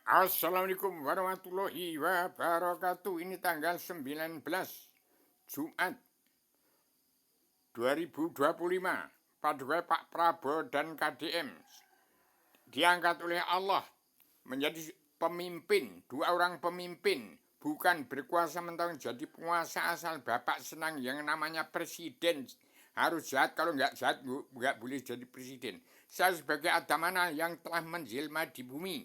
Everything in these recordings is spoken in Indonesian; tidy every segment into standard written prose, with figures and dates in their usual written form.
Assalamualaikum warahmatullahi wabarakatuh. Ini tanggal 19 Jumat 2025. Paduka Pak Prabowo dan KDM diangkat oleh Allah menjadi pemimpin, dua orang pemimpin, bukan berkuasa mentang jadi penguasa asal bapak senang yang namanya presiden. Harus jahat, kalau nggak jahat nggak boleh jadi presiden. Saya sebagai adamana yang telah menjelma di bumi,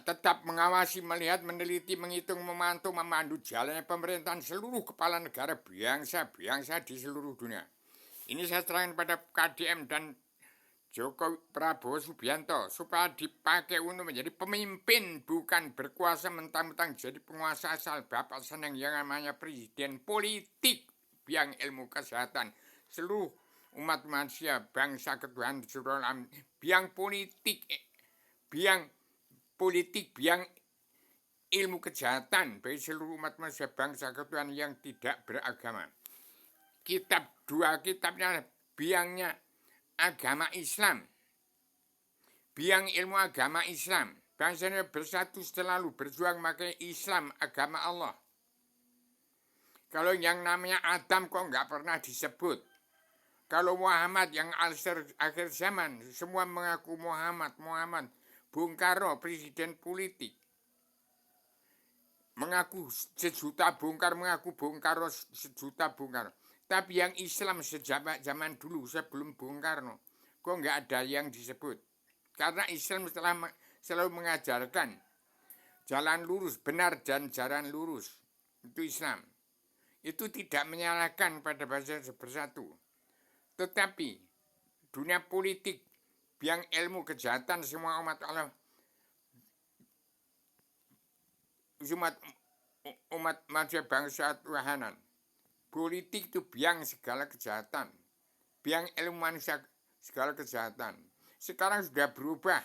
tetap mengawasi, melihat, meneliti, menghitung, memantau, memandu jalannya pemerintahan seluruh kepala negara bangsa-bangsa di seluruh dunia. Ini saya serahkan pada KDM dan Joko Prabowo Subianto supaya dipakai untuk menjadi pemimpin, bukan berkuasa mentang-mentang jadi penguasa asal bapak senang yang namanya presiden. Politik, biang ilmu kesehatan seluruh umat manusia, bangsa ketuhanan seluruh alam, biang politik, biang ilmu kejahatan bagi seluruh umat manusia bangsa ketuhanan yang tidak beragama. Dua kitabnya biangnya agama Islam, biang ilmu agama Islam. Bangsanya bersatu selalu berjuang pakai Islam, agama Allah. Kalau yang namanya Adam kok nggak pernah disebut. Kalau Muhammad yang akhir zaman semua mengaku Muhammad. Bung Karno presiden politik, mengaku sejuta Bung Karno, mengaku Bung Karno sejuta Bung Karno. Tapi yang Islam sejak zaman dulu sebelum Bung Karno kok nggak ada yang disebut. Karena Islam selalu mengajarkan jalan lurus, benar dan jalan lurus. Itu Islam. Itu tidak menyalahkan pada bangsa bersatu. Tetapi dunia politik, biang ilmu kejahatan semua umat Allah, umat manusia bangsa Tuhanan. Politik itu biang segala kejahatan, biang ilmu manusia segala kejahatan. Sekarang sudah berubah.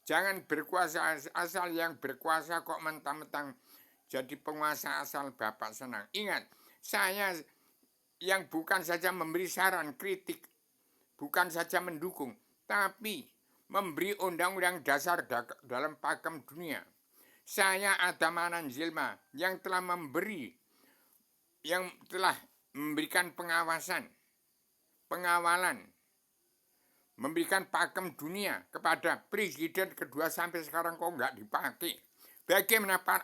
Jangan berkuasa asal, yang berkuasa kok mentang-mentang jadi penguasa asal bapak senang. Ingat, saya yang bukan saja memberi saran, kritik, bukan saja mendukung, tapi memberi undang-undang dasar dalam pakem dunia. Saya Adamanan Zilma yang telah memberikan pengawalan, memberikan pakem dunia kepada presiden kedua sampai sekarang kok nggak dipakai. Bagaimana Pak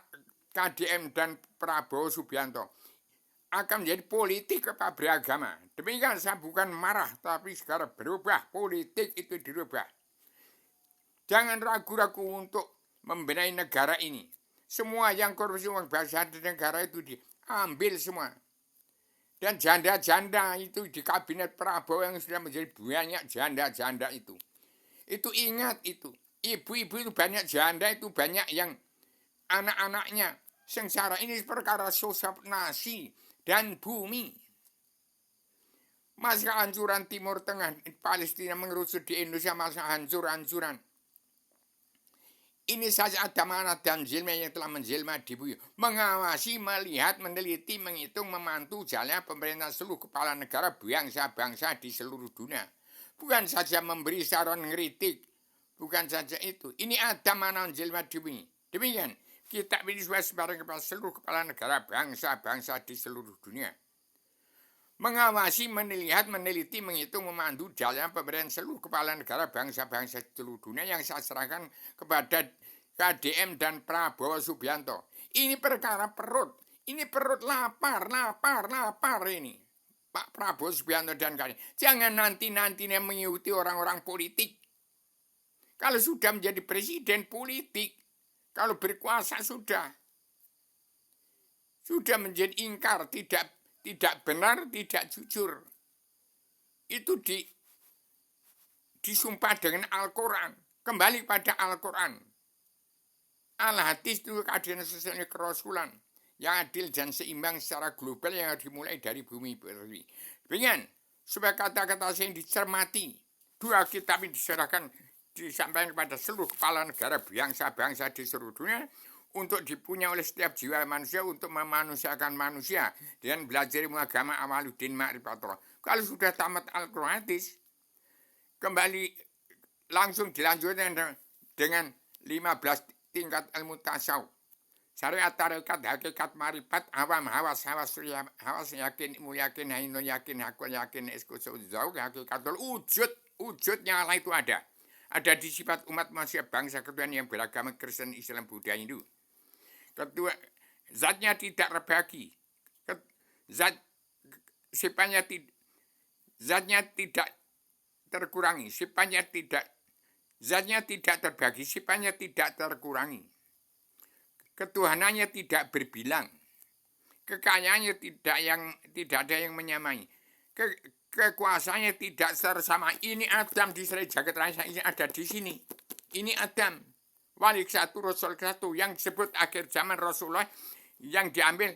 KDM dan Prabowo Subianto akan menjadi politik apa beragama? Demikian saya bukan marah, tapi sekarang berubah, politik itu dirubah. Jangan ragu-ragu untuk membenahi negara ini. Semua yang korupsi uang bangsa di negara itu diambil semua. Dan janda-janda itu di kabinet Prabowo yang sudah menjadi banyak janda-janda itu. Itu ingat itu. Ibu-ibu itu banyak janda, itu banyak yang anak-anaknya sengsara. Ini perkara sosok nasi dan bumi. Masa hancuran Timur Tengah, Palestina mengerucut di Indonesia, masa hancur-hancuran. Ini saja Adamana dan Zilma yang telah menjelma di bumi, mengawasi, melihat, meneliti, menghitung, memantau jalannya pemerintahan seluruh kepala negara bangsa-bangsa di seluruh dunia. Bukan saja memberi saran ngeritik, bukan saja itu. Ini Adamana Zilma di bumi. Demikian, kitab ini sudah sebarang kepada seluruh kepala negara bangsa-bangsa di seluruh dunia. Mengawasi, melihat, meneliti, menghitung, memandu jalan pemberian seluruh kepala negara bangsa-bangsa seluruh dunia yang saya serahkan kepada KDM dan Prabowo Subianto. Ini perkara perut. Ini perut lapar ini. Pak Prabowo Subianto dan KDM. Jangan nanti-nantinya mengikuti orang-orang politik. Kalau sudah menjadi presiden politik, kalau berkuasa sudah menjadi ingkar, tidak benar, tidak jujur. Itu disumpah dengan Al-Quran. Kembali pada Al-Quran. Al-Hadis itu keadilan sosialnya kerasulan yang adil dan seimbang secara global yang dimulai dari bumi pertiwi. Dengan supaya kata-kata saya dicermati, dua kitab ini disampaikan kepada seluruh kepala negara bangsa-bangsa di seluruh dunia, untuk dipunya oleh setiap jiwa manusia untuk memanusiakan manusia dengan belajar ilmu agama amaluddin ma'rifatullah. Kalau sudah tamat Al-Quran hadis, kembali langsung dilanjutkan dengan 15 tingkat ilmu tasawuf. Syariat, tarekat, hakikat, marifat, awam, hawas, yakin, ilmu yakin, hainu yakin, hakul yakin, iskusul zauk, hakikatul wujud. Wujudnya Allah itu ada. Ada di sifat umat manusia bangsa ketuhanan yang beragama Kristen, Islam, Buddha, Hindu. Kedua, zatnya tidak terbagi. Zatnya tidak terkurangi, zatnya tidak terbagi, sifatnya tidak terkurangi. Ketuhanannya tidak berbilang. Kekayaannya tidak ada yang menyamai. Kekuasaannya tidak sersama. Ini Adam di serai jagat raya ini ada di sini. Ini Adam. Wali satu, Rasul satu. Yang disebut akhir zaman Rasulullah yang diambil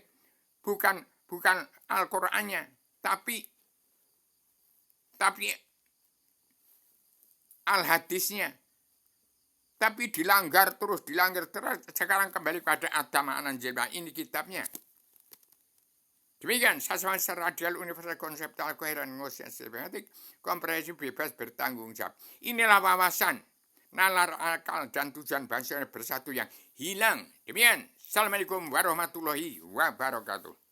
bukan Al-Qur'annya, tapi Al-Hadisnya. Tapi dilanggar terus. Sekarang kembali pada Adam Ananjilma. Ini kitabnya. Demikian, sasma radial universal konseptual koheran ngosiatif komprehensif bebas bertanggung jawab. Inilah wawasan, nalar akal dan tujuan bangsa bersatu yang hilang. Demikian, Assalamualaikum warahmatullahi wabarakatuh.